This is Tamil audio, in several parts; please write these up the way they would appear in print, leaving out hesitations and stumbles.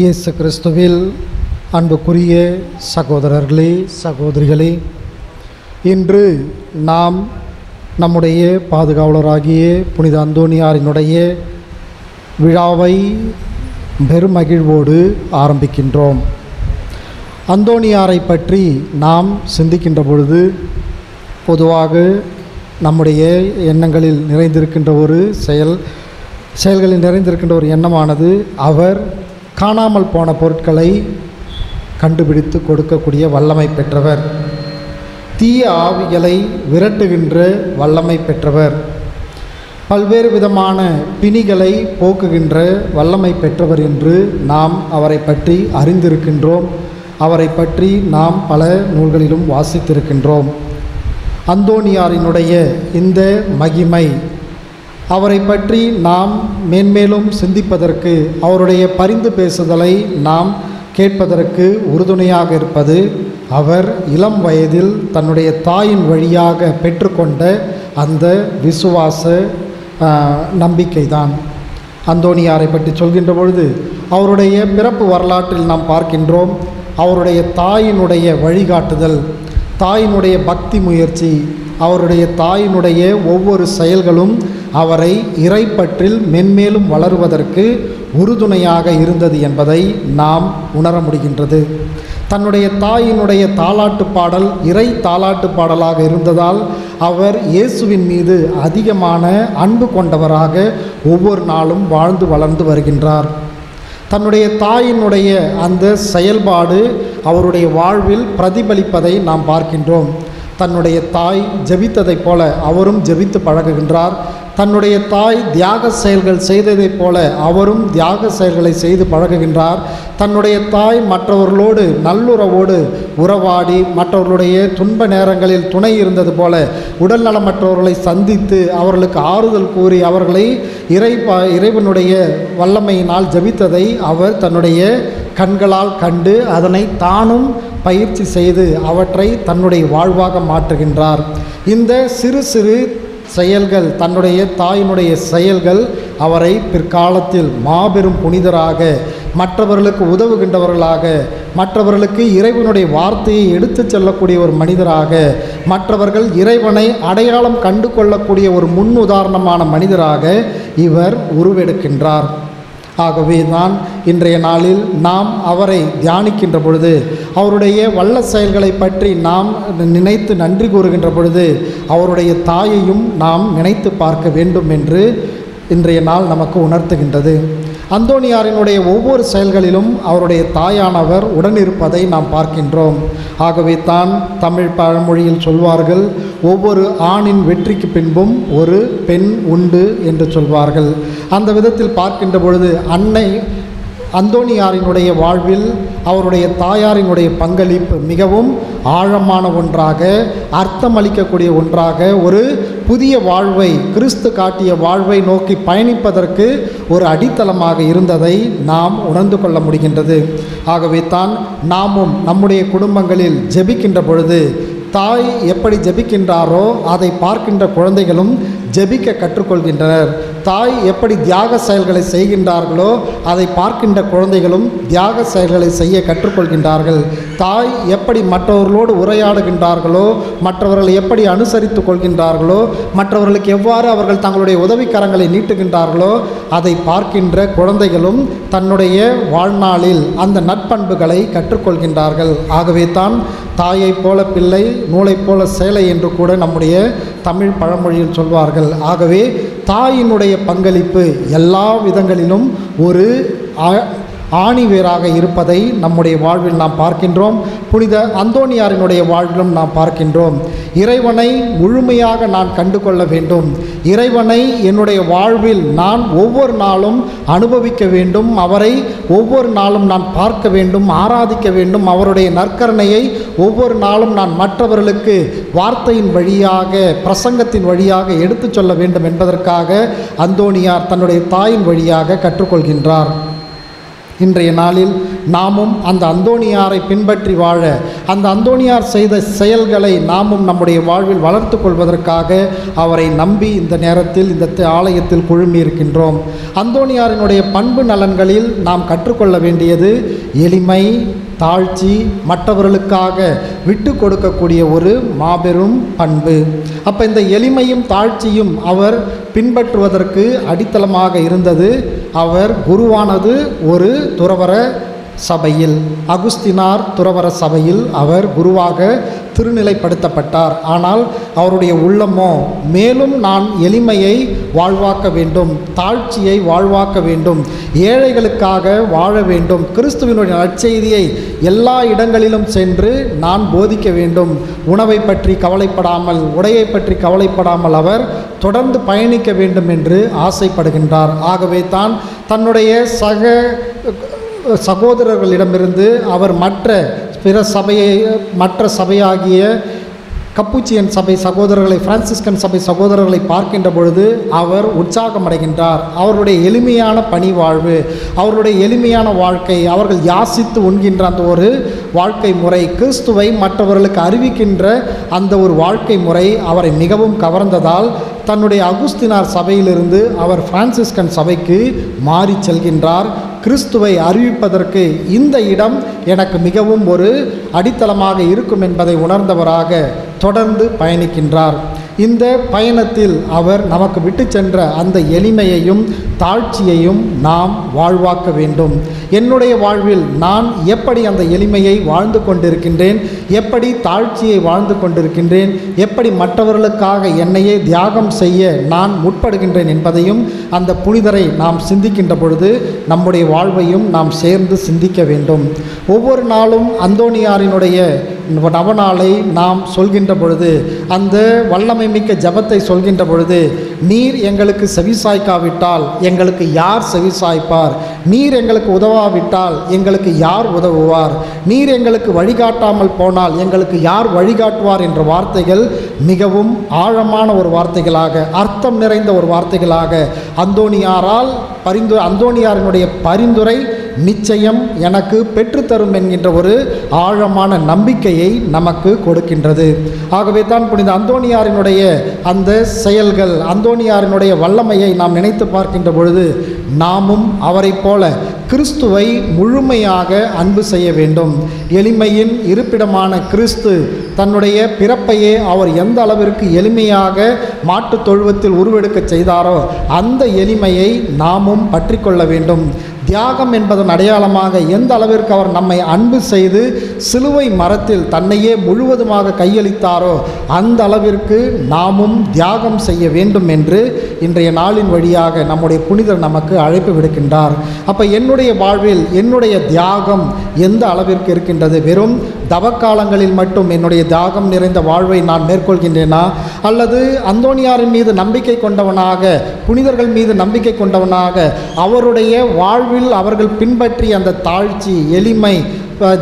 இயேசு கிறிஸ்துவில் அன்புக்குரிய சகோதரர்களே, சகோதரிகளே, இன்று நாம் நம்முடைய பாதுகாவலராகிய புனித அந்தோனியாரினுடைய விழாவை பெருமகிழ்வோடு ஆரம்பிக்கின்றோம். அந்தோனியாரை பற்றி நாம் சிந்திக்கின்ற பொழுது பொதுவாக நம்முடைய எண்ணங்களில் நிறைந்திருக்கின்ற ஒரு செயல்களில் நிறைந்திருக்கின்ற ஒரு எண்ணமானது அவர் காணாமல் போன பொருட்களை கண்டுபிடித்து கொடுக்கக்கூடிய வல்லமை பெற்றவர், தீய ஆவிகளை விரட்டுகின்ற வல்லமை பெற்றவர், பல்வேறு விதமான பிணிகளை போக்குகின்ற வல்லமை பெற்றவர் என்று நாம் அவரை பற்றி அறிந்திருக்கின்றோம். அவரை பற்றி நாம் பல நூல்களிலும் வாசித்திருக்கின்றோம். அந்தோனியாரினுடைய இந்த மகிமை, அவரை பற்றி நாம் மேன்மேலும் சிந்திப்பதற்கு, அவருடைய பரிந்து பேசுதலை நாம் கேட்பதற்கு உறுதுணையாக இருப்பது அவர் இளம் வயதில் தன்னுடைய தாயின் வழியாக பெற்றுக்கொண்ட அந்த விசுவாச நம்பிக்கைதான். அந்தோனியாரை பற்றி சொல்கின்ற பொழுது அவருடைய பிறப்பு வரலாற்றில் நாம் பார்க்கின்றோம். அவருடைய தாயினுடைய வழிகாட்டுதல், தாயினுடைய பக்தி முயற்சி, அவருடைய தாயினுடைய ஒவ்வொரு செயல்களும் அவரை இறைப்பற்றில் மென்மேலும் வளருவதற்கு உறுதுணையாக இருந்தது என்பதை நாம் உணர முடிகின்றது. தன்னுடைய தாயினுடைய தாலாட்டு பாடல் இறை தாலாட்டு பாடலாக இருந்ததால் அவர் இயேசுவின் மீது அதிகமான அன்பு கொண்டவராக ஒவ்வொரு நாளும் வாழ்ந்து வளர்ந்து வருகின்றார். தன்னுடைய தாயினுடைய அந்த செயல்பாடு அவருடைய வாழ்வில் பிரதிபலிப்பதை நாம் பார்க்கின்றோம். தன்னுடைய தாய் ஜெபித்ததைப் போல அவரும் ஜெபித்து பழகுகின்றார். தன்னுடைய தாய் தியாக செயல்கள் செய்ததைப் போல அவரும் தியாக செயல்களை செய்து பழகுகின்றார். தன்னுடைய தாய் மற்றவர்களோடு நல்லுறவோடு உறவாடி மற்றவர்களுடைய துன்ப நேரங்களில் துணை இருந்தது போல உடல்நலமற்றவர்களை சந்தித்து அவர்களுக்கு ஆறுதல் கூறி அவர்களை இறைவனுடைய வல்லமையினால் ஜெபித்ததை அவர் தன்னுடைய கண்களால் கண்டு அதனை தானும் பயிற்சி செய்து அவற்றை தன்னுடைய வாழ்வாக மாற்றுகின்றார். இந்த சிறு சிறு செயல்கள், தன்னுடைய தாயினுடைய செயல்கள் அவரை பிற்காலத்தில் மாபெரும் புனிதராக, மற்றவர்களுக்கு உதவுகின்றவர்களாக, மற்றவர்களுக்கு இறைவனுடைய வார்த்தையை எடுத்து செல்லக்கூடிய ஒரு மனிதராக, மற்றவர்கள் இறைவனை அடையாளம் கண்டு கொள்ளக்கூடிய ஒரு முன் உதாரணமான மனிதராக இவர் உருவெடுக்கின்றார். ஆகவே தான் இன்றைய நாளில் நாம் அவரை தியானிக்கின்ற பொழுது, அவருடைய வல்ல செயல்களை பற்றி நாம் நினைத்து நன்றி கூறுகின்ற பொழுது அவருடைய தாயையும் நாம் நினைத்து பார்க்க வேண்டும் என்று இன்றைய நாள் நமக்கு உணர்த்துகின்றது. அந்தோனியாரினுடைய ஒவ்வொரு செயல்களிலும் அவருடைய தாயானவர் உடனிருப்பதை நாம் பார்க்கின்றோம். ஆகவே தான் தமிழ் பழமொழியில் சொல்வார்கள், ஒவ்வொரு ஆணின் வெற்றிக்கு பின்பும் ஒரு பெண் உண்டு என்று சொல்வார்கள். அந்த விதத்தில் பார்க்கின்ற பொழுது அன்னை அந்தோனியாரினுடைய வாழ்வில் அவருடைய தாயாரினுடைய பங்களிப்பு மிகவும் ஆழமான ஒன்றாக, அர்த்தமளிக்கக்கூடிய ஒன்றாக, ஒரு புதிய வாழ்வை, கிறிஸ்து காட்டிய வாழ்வை நோக்கி பயணிப்பதற்கு ஒரு அடித்தளமாக இருந்ததை நாம் உணர்ந்து கொள்ள முடிகின்றது. ஆகவே தான் நாமும் நம்முடைய குடும்பங்களில் ஜெபிக்கின்ற பொழுது தாய் எப்படி ஜெபிக்கின்றாரோ அதை பார்க்கின்ற குழந்தைகளும் ஜெபிக்க கற்றுக்கொள்கின்றனர். தாய் எப்படி தியாக செயல்களை செய்கின்றார்களோ அதை பார்க்கின்ற குழந்தைகளும் தியாக செயல்களை செய்ய கற்றுக்கொள்கின்றார்கள். தாய் எப்படி மற்றவர்களோடு உரையாடுகின்றார்களோ, மற்றவர்களை எப்படி அனுசரித்து கொள்கின்றார்களோ, மற்றவர்களுக்கு எவ்வாறு அவர்கள் தங்களுடைய உதவிக்கரங்களை நீட்டுகின்றார்களோ அதை பார்க்கின்ற குழந்தைகளும் தன்னுடைய வாழ்நாளில் அந்த நற்பண்புகளை கற்றுக்கொள்கின்றார்கள். ஆகவே தான் தாயைப் போல பிள்ளை, நூலைப் போல சேலை என்று கூட நம்முடைய தமிழ் பழமொழியில் சொல்வார்கள். ஆகவே தாயினுடைய பங்களிப்பு எல்லா விதங்களிலும் ஒரு ஆணிவேராக இருப்பதை நம்முடைய வாழ்வில் நாம் பார்க்கின்றோம். புனித அந்தோனியாரினுடைய வாழ்விலும் நாம் பார்க்கின்றோம். இறைவனை முழுமையாக நான் கண்டு கொள்ள வேண்டும், இறைவனை என்னுடைய வாழ்வில் நான் ஒவ்வொரு நாளும் அனுபவிக்க வேண்டும், அவரை ஒவ்வொரு நாளும் நான் பார்க்க வேண்டும், ஆராதிக்க வேண்டும், அவருடைய நற்கருணையை ஒவ்வொரு நாளும் நான் மற்றவர்களுக்கு வார்த்தையின் வழியாக, பிரசங்கத்தின் வழியாக எடுத்து சொல்ல வேண்டும் என்பதற்காக அந்தோனியார் தன்னுடைய தாயின் வழியாக கற்றுக்கொள்கின்றார். இன்றைய நாளில் நாமும் அந்த அந்தோணியாரை பின்பற்றி வாழ, அந்த அந்தோணியார் செய்த செயல்களை நாமும் நம்முடைய வாழ்வில் வளர்த்து கொள்வதற்காக அவரை நம்பி இந்த நேரத்தில் இந்த ஆலயத்தில் குழுமி இருக்கின்றோம். அந்தோணியாரினுடைய பண்பு நலன்களில் நாம் கற்றுக்கொள்ள வேண்டியது எளிமை, தாழ்ச்சி, மற்றவர்களுக்காக விட்டு கொடுக்கக்கூடிய ஒரு மாபெரும் பண்பு. அப்போ இந்த எளிமையும் தாழ்ச்சியும் அவர் பின்பற்றுவதற்கு அடித்தளமாக இருந்தது. அவர் குருவானது ஒரு துறவற சபையில், அகுஸ்தினார் துறவற சபையில் அவர் குருவாக திருநிலைப்படுத்தப்பட்டார். ஆனால் அவருடைய உள்ளமோ மேலும் நான் எளிமையை வாழ்வாக்க வேண்டும், தாழ்ச்சியை வாழ்வாக்க வேண்டும், ஏழைகளுக்காக வாழ வேண்டும், கிறிஸ்துவினுடைய நற்செய்தியை எல்லா இடங்களிலும் சென்று நான் போதிக்க வேண்டும். உணவை பற்றி கவலைப்படாமல், உடையை பற்றி கவலைப்படாமல் அவர் தொடர்ந்து பயணிக்க வேண்டும் என்று ஆசைப்படுகின்றார். ஆகவே தான் தன்னுடைய சகோதரர்களிடமிருந்து அவர் மற்ற சபையாகிய கப்புச்சியன் சபை சகோதரர்களை, பிரான்சிஸ்கன் சபை சகோதரர்களை பார்க்கின்ற பொழுது அவர் உற்சாகமடைகின்றார். அவருடைய எளிமையான பணி வாழ்வு, அவருடைய எளிமையான வாழ்க்கை, அவர்கள் யாசித்து உண்கின்ற அந்த ஒரு வாழ்க்கை முறை, கிறிஸ்துவை மற்றவர்களுக்கு அறிவிக்கின்ற அந்த ஒரு வாழ்க்கை முறை அவரை மிகவும் கவர்ந்ததால் தன்னுடைய அகுஸ்தினார் சபையிலிருந்து அவர் பிரான்சிஸ்கன் சபைக்கு மாறி செல்கின்றார். கிறிஸ்துவை அறிவிப்பதற்கு இந்த இடம் எனக்கு மிகவும் ஒரு அடித்தளமாக இருக்கும் என்பதை உணர்ந்தவராக தொடர்ந்து பயணிக்கின்றார். இந்த பயணத்தில் அவர் நமக்கு விட்டு சென்ற அந்த எளிமையையும் தாழ்ச்சியையும் நாம் வாழ்வாக்க வேண்டும். என்னுடைய வாழ்வில் நான் எப்படி அந்த எளிமையை வாழ்ந்து கொண்டிருக்கின்றேன், எப்படி தாழ்ச்சியை வாழ்ந்து கொண்டிருக்கின்றேன், எப்படி மற்றவர்களுக்காக என்னையே தியாகம் செய்ய நான் முற்படுகின்றேன் என்பதையும் அந்த புனிதரை நாம் சிந்திக்கின்ற பொழுது நம்முடைய வாழ்வையும் நாம் சேர்ந்து சிந்திக்க வேண்டும். ஒவ்வொரு நாளும் அந்தோணியாரினுடைய நவநாளை நாம் சொல்கின்ற பொழுது, அந்த வல்லமை மிக்க ஜபத்தை சொல்கின்ற பொழுது, நீர் எங்களுக்கு செவிசாய்க்காவிட்டால் எங்களுக்கு யார் செவிசாய்ப்பார், நீர் எங்களுக்கு உதவாவிட்டால் எங்களுக்கு யார் உதவுவார், நீர் எங்களுக்கு வழிகாட்டாமல் போனால் எங்களுக்கு யார் வழிகாட்டுவார் என்ற வார்த்தைகள் மிகவும் ஆழமான ஒரு வார்த்தைகளாக, அர்த்தம் நிறைந்த ஒரு வார்த்தைகளாக அந்தோணியாரினுடைய பரிந்துரை நிச்சயம் எனக்கு பெற்றுத்தரும் என்கின்ற ஒரு ஆழமான நம்பிக்கையை நமக்கு கொடுக்கின்றது. ஆகவே தான் புனித அந்தோணியாரினுடைய அந்த செயல்கள், அந்தோணியாரினுடைய வல்லமையை நாம் நினைத்து பார்க்கின்ற பொழுது நாமும் அவரை போல கிறிஸ்துவை முழுமையாக அன்பு செய்ய வேண்டும். எளிமையின் இருப்பிடமான கிறிஸ்து தன்னுடைய பிறப்பையே அவர் எந்த அளவிற்கு எளிமையாக மாட்டுத் தொழுவத்தில் உருவெடுக்க செய்தாரோ அந்த எளிமையை நாமும் பற்றி கொள்ள வேண்டும். தியாகம் என்பதன் அடையாளமாக எந்த அளவிற்கு அவர் நம்மை அன்பு செய்து சிலுவை மரத்தில் தன்னையே முழுவதுமாக கையளித்தாரோ அந்த அளவிற்கு நாமும் தியாகம் செய்ய வேண்டும் என்று இன்றைய நாளின் வழியாக நம்முடைய புனிதர் நமக்கு அழைப்பு விடுக்கின்றார். அப்போ என்னுடைய வாழ்வில் என்னுடைய தியாகம் எந்த அளவிற்கு இருக்கின்றது? வெறும் தவக்காலங்களில் மட்டும் என்னுடைய தியாகம் நிறைந்த வாழ்வை நான் மேற்கொள்கின்றேனா, அல்லது அந்தோணியாரின் மீது நம்பிக்கை கொண்டவனாக, புனிதர்கள் மீது நம்பிக்கை கொண்டவனாக அவருடைய வாழ்வில் அவர்கள் பின்பற்றி அந்த தாழ்ச்சி, எளிமை,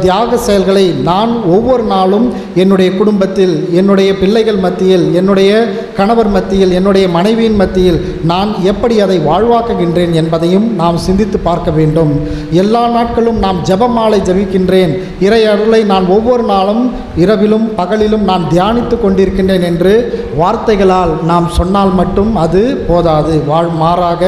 தியாக செயல்களை நான் ஒவ்வொரு நாளும் என்னுடைய குடும்பத்தில், என்னுடைய பிள்ளைகள் மத்தியில், என்னுடைய கணவர் மத்தியில், என்னுடைய மனைவியின் மத்தியில் நான் எப்படி அதை வாழ்வாக்குகின்றேன் என்பதையும் நாம் சிந்தித்து பார்க்க வேண்டும். எல்லா நாட்களும் நாம் ஜெபமாலை ஜெபிக்கின்றேன், இறை அருளை நான் ஒவ்வொரு நாளும் இரவிலும் பகலிலும் நான் தியானித்து கொண்டிருக்கின்றேன் என்று வார்த்தைகளால் நாம் சொன்னால் மட்டும் அது போதாது. மாறாக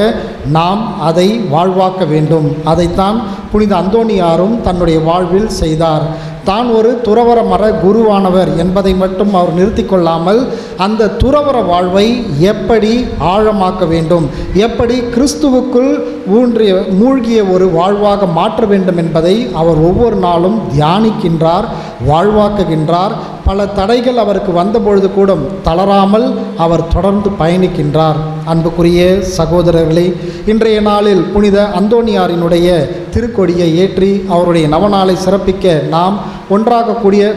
நாம் அதை வாழ்வாக்க வேண்டும். அதைத்தான் புனித அந்தோணியாரும் தன்னுடைய வாழ்வில் செய்தார். தான் ஒரு துறவற மர குருவானவர் என்பதை மட்டும் அவர் நிறுத்தி கொள்ளாமல் அந்த துறவற வாழ்வை எப்படி ஆழமாக்க வேண்டும், எப்படி கிறிஸ்துவுக்குள் மூழ்கிய ஒரு வாழ்வாக மாற்ற வேண்டும் என்பதை அவர் ஒவ்வொரு நாளும் தியானிக்கின்றார், வாழ்வாக்குகின்றார். பல தடைகள் அவருக்கு வந்தபொழுது கூட தளராமல் அவர் தொடர்ந்து பயணிக்கின்றார். அன்புக்குரிய சகோதரர்களே, இன்றைய நாளில் புனித அந்தோணியாரினுடைய திருக்கொடியை ஏற்றி அவருடைய நவநாளை சிறப்பிக்க நாம் ஒன்றாக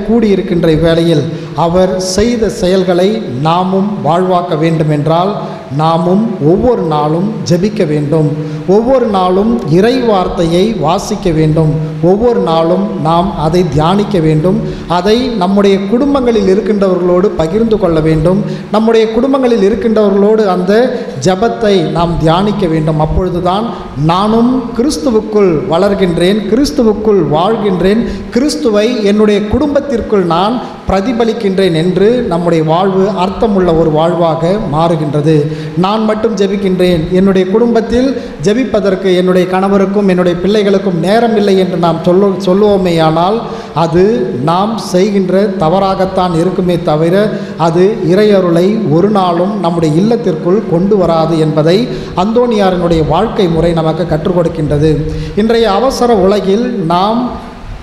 கூடியிருக்கின்ற வேளையில் அவர் செய்த செயல்களை நாமும் வாழ்வாக்க வேண்டுமென்றால் நாமும் ஒவ்வொரு நாளும் ஜெபிக்க வேண்டும். ஒவ்வொரு நாளும் இறை வார்த்தையை வாசிக்க வேண்டும். ஒவ்வொரு நாளும் நாம் அதை தியானிக்க வேண்டும். அதை நம்முடைய குடும்பங்களில் இருக்கின்றவர்களோடு பகிர்ந்து கொள்ள வேண்டும். நம்முடைய குடும்பங்களில் இருக்கின்றவர்களோடு அந்த ஜெபத்தை நாம் தியானிக்க வேண்டும். அப்பொழுதுதான் நானும் கிறிஸ்துவுக்குள் வளர்கின்றேன், கிறிஸ்துவுக்குள் வாழ்கின்றேன், கிறிஸ்துவை என்னுடைய குடும்பத்திற்குள் நான் பிரதிபலிக்கின்றேன் என்று நம்முடைய வாழ்வு அர்த்தமுள்ள ஒரு வாழ்வாக மாறுகின்றது. நான் மட்டும் ஜெபிக்கின்றேன், என்னுடைய குடும்பத்தில் ஜெபிப்பதற்கு என்னுடைய கணவருக்கும் என்னுடைய பிள்ளைகளுக்கும் நேரம் இல்லை என்று நாம் சொல்லுவோமேயானால் அது நாம் செய்கின்ற தவறாகத்தான் இருக்குமே தவிர அது இறையருளை ஒரு நாளும் நம்முடைய இல்லத்திற்குள் கொண்டு வராது என்பதை அந்தோனியாரினுடைய வாழ்க்கை முறை நமக்கு கற்றுக் கொடுக்கின்றது. இன்றைய அவசர உலகில் நாம்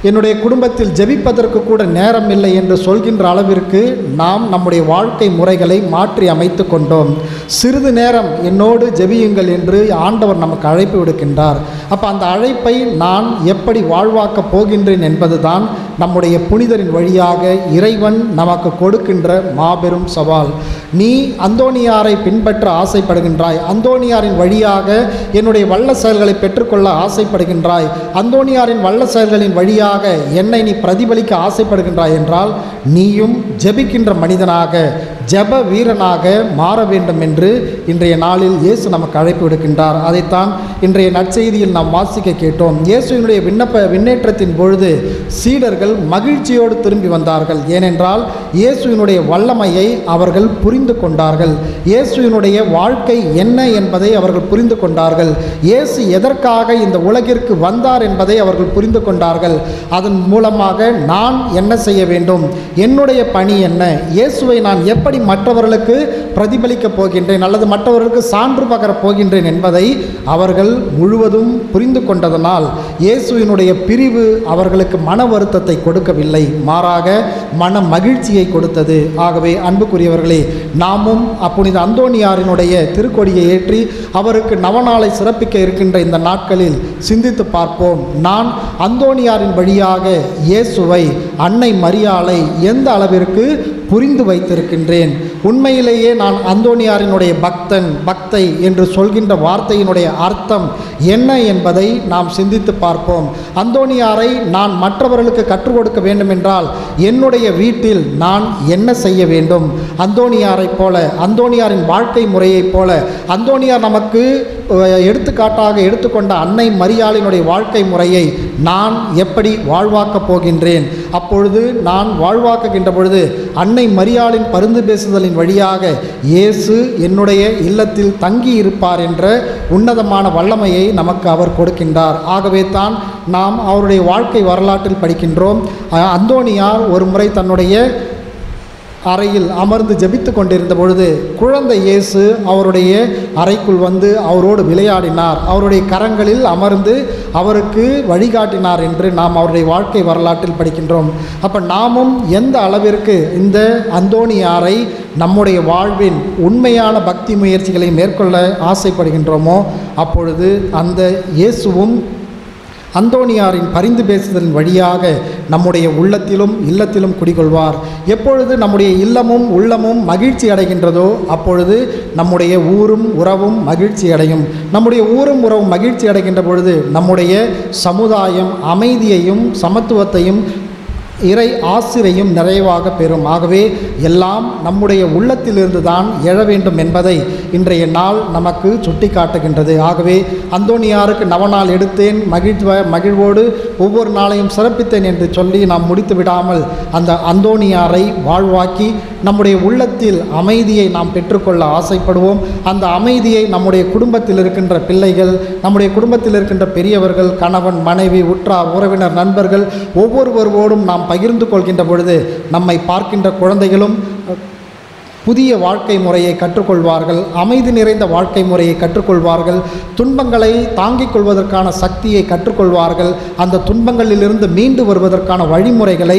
என்னுடைய குடும்பத்தில் ஜெபிப்பதற்கு கூட நேரம் இல்லை என்று சொல்கின்ற அளவிற்கு நாம் நம்முடைய வாழ்க்கை முறைகளை மாற்றி அமைத்து கொண்டோம். சிறிது நேரம் என்னோடு ஜெபியுங்கள் என்று ஆண்டவர் நமக்கு அழைப்பு விடுக்கின்றார். அப்போ அந்த அழைப்பை நான் எப்படி வாழ்வாக்கப் போகின்றேன் என்பதுதான் நம்முடைய புனிதரின் வழியாக இறைவன் நமக்கு கொடுக்கின்ற மாபெரும் சவால். நீ அந்தோனியாரை பின்பற்ற ஆசைப்படுகின்றாய், அந்தோனியாரின் வழியாக என்னுடைய வல்ல செயல்களை பெற்றுக்கொள்ள ஆசைப்படுகின்றாய், அந்தோனியாரின் வல்ல செயல்களின் வழியாக என்னை நீ பிரதிபலிக்க ஆசைப்படுகின்றாய் என்றால் நீயும் ஜெபிக்கின்ற மனிதனாக, ஜெப வீரனாக மாற வேண்டும் என்று இன்றைய நாளில் இயேசு நமக்கு அழைப்பு விடுக்கின்றார். அதைத்தான் இன்றைய நற்செய்தியில் நாம் வாசிக்க கேட்டோம். இயேசுவினுடைய விண்ணேற்றத்தின் பொழுது சீடர்கள் மகிழ்ச்சியோடு திரும்பி வந்தார்கள். ஏனென்றால் இயேசுவினுடைய வல்லமையை அவர்கள் புரிந்து கொண்டார்கள். இயேசுவினுடைய வாழ்க்கை என்ன என்பதை அவர்கள் புரிந்து கொண்டார்கள். இயேசு எதற்காக இந்த உலகிற்கு வந்தார் என்பதை அவர்கள் புரிந்து கொண்டார்கள். அதன் மூலமாக நான் என்ன செய்ய வேண்டும், என்னுடைய பணி என்ன, இயேசுவை நான் எப்படி மற்றவர்களுக்கு பிரதிபலிக்கப் போகின்றேன் அல்லது மற்றவர்களுக்கு சான்று பகரப் போகின்றேன் என்பதை அவர்கள் முழுவதும் புரிந்து கொண்டதனால் இயேசுவினுடைய பிரிவு அவர்களுக்கு மன வருத்தத்தை கொடுக்கவில்லை, மாறாக மன மகிழ்ச்சியை கொடுத்தது. ஆகவே அன்புக்குரியவர்களே, நாமும் புனித அந்தோனியாரினுடைய திருக்கொடியை ஏற்றி அவருக்கு நவநாளை சிறப்பிக்க இருக்கின்ற இந்த நாட்களில் சிந்தித்து பார்ப்போம். நான் அந்தோனியாரின் வழியாக இயேசுவை, அன்னை மரியாளை எந்த அளவிற்கு புரிந்து வைத்திருக்கின்றேன்? உண்மையிலேயே நான் அந்தோனியாரினுடைய பக்தன், பக்தை என்று சொல்கின்ற வார்த்தையினுடைய அர்த்தம் என்ன என்பதை நாம் சிந்தித்து பார்ப்போம். அந்தோனியாரை நான் மற்றவர்களுக்கு கற்றுக் கொடுக்க வேண்டும் என்றால் என்னுடைய வீட்டில் நான் என்ன செய்ய வேண்டும்? அந்தோனியாரைப் போல, அந்தோனியாரின் வாழ்க்கை முறையைப் போல, அந்தோனியார் நமக்கு எடுத்துக்காட்டாக எடுத்துக்கொண்ட அன்னை மரியாளினுடைய வாழ்க்கை முறையை நான் எப்படி வாழ்வாக்கப் போகின்றேன்? அப்பொழுது நான் வாழ்வாக்குகின்ற பொழுது அன்னை மரியாளின் பரிந்து பேசுதலின் வழியாக இயேசு என்னுடைய இல்லத்தில் தங்கி இருப்பார் என்ற உன்னதமான வல்லமையை நமக்கு அவர் கொடுக்கின்றார். ஆகவே தான் நாம் அவருடைய வாழ்க்கை வரலாற்றில் படிக்கின்றோம். அந்தோனியார் ஒரு முறை தன்னுடைய அறையில் அமர்ந்து ஜெபித்து கொண்டிருந்த பொழுது குழந்தை இயேசு அவருடைய அறைக்குள் வந்து அவரோடு விளையாடினார், அவருடைய கரங்களில் அமர்ந்து அவருக்கு வழிகாட்டினார் என்று நாம் அவருடைய வாழ்க்கை வரலாற்றில் படிக்கின்றோம். அப்போ நாமும் எந்த அளவிற்கு இந்த அந்தோனியாரை நம்முடைய வாழ்வின் உண்மையான பக்தி முயற்சிகளை மேற்கொள்ள ஆசைப்படுகின்றோமோ அப்பொழுது அந்த இயேசுவும் அந்தோனியாரின் பரிந்து பேசுதலின் வழியாக நம்முடைய உள்ளத்திலும் இல்லத்திலும் குடிகொள்வார். எப்பொழுது நம்முடைய இல்லமும் உள்ளமும் மகிழ்ச்சி அடைகின்றதோ அப்பொழுது நம்முடைய ஊரும் உறவும் மகிழ்ச்சி அடையும். நம்முடைய ஊரும் உறவும் மகிழ்ச்சி அடைகின்ற பொழுது நம்முடைய சமுதாயம் அமைதியையும் சமத்துவத்தையும் இறை ஆசிரையும் நிறைவாக பெறும். ஆகவே எல்லாம் நம்முடைய உள்ளத்திலிருந்து தான் எழ வேண்டும் என்பதை இன்றைய நாள் நமக்கு சுட்டி காட்டுகின்றது. ஆகவே அந்தோனியாருக்கு நவநாள் எடுத்தேன், மகிழ்வோடு ஒவ்வொரு நாளையும் சிறப்பித்தேன் என்று சொல்லி நாம் முடித்து விடாமல் அந்த அந்தோனியாரை வாழ்வாக்கி நம்முடைய உள்ளத்தில் அமைதியை நாம் பெற்றுக்கொள்ள ஆசைப்படுவோம். அந்த அமைதியை நம்முடைய குடும்பத்தில் இருக்கின்ற பிள்ளைகள், நம்முடைய குடும்பத்தில் இருக்கின்ற பெரியவர்கள், கணவன் மனைவி உற்றார் உறவினர் நண்பர்கள் ஒவ்வொருவரோடும் நாம் பகிர்ந்து கொள்கின்ற பொழுது நம்மை பார்க்கின்ற குழந்தைகளும் புதிய வாழ்க்கை முறையை கற்றுக்கொள்வார்கள், அமைதி நிறைந்த வாழ்க்கை முறையை கற்றுக்கொள்வார்கள், துன்பங்களை தாங்கிக் கொள்வதற்கான சக்தியை கற்றுக்கொள்வார்கள், அந்த துன்பங்களிலிருந்து மீண்டு வருவதற்கான வழிமுறைகளை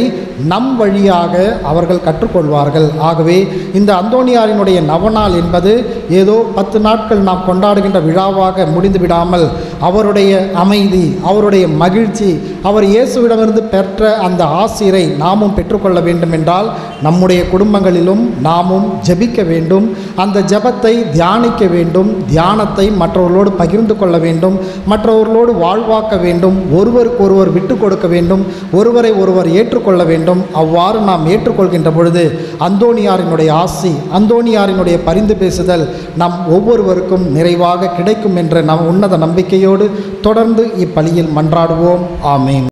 நம் வழியாக அவர்கள் கற்றுக்கொள்வார்கள். ஆகவே இந்த அந்தோனியாரினுடைய நவநாள் என்பது ஏதோ 10 நாட்கள் நாம் கொண்டாடுகின்ற விழாவாக முடிந்து விடாமல் அவருடைய அமைதி, அவருடைய மகிழ்ச்சி, அவர் இயேசுவிடமிருந்து பெற்ற அந்த ஆசிரை நாமும் பெற்றுக்கொள்ள வேண்டும் என்றால் நம்முடைய குடும்பங்களிலும் நாமும் ஜெபிக்க வேண்டும். அந்த ஜெபத்தை தியானிக்க வேண்டும். தியானத்தை மற்றவர்களோடு பகிர்ந்து கொள்ள வேண்டும். மற்றவர்களோடு வாழ்வாக்க வேண்டும். ஒருவருக்கொருவர் விட்டு கொடுக்க வேண்டும். ஒருவரை ஒருவர் ஏற்றுக்கொள்ள வேண்டும். அவ்வாறு நாம் ஏற்றுக்கொள்கின்ற பொழுது அந்தோனியாரினுடைய ஆசி, அந்தோனியாரினுடைய பரிந்து பேசுதல் நம் ஒவ்வொருவருக்கும் நிறைவாக கிடைக்கும் என்ற உன்னத நம்பிக்கையோடு தொடர்ந்து இப்பலியில் மன்றாடுவோம். ஆமேன்.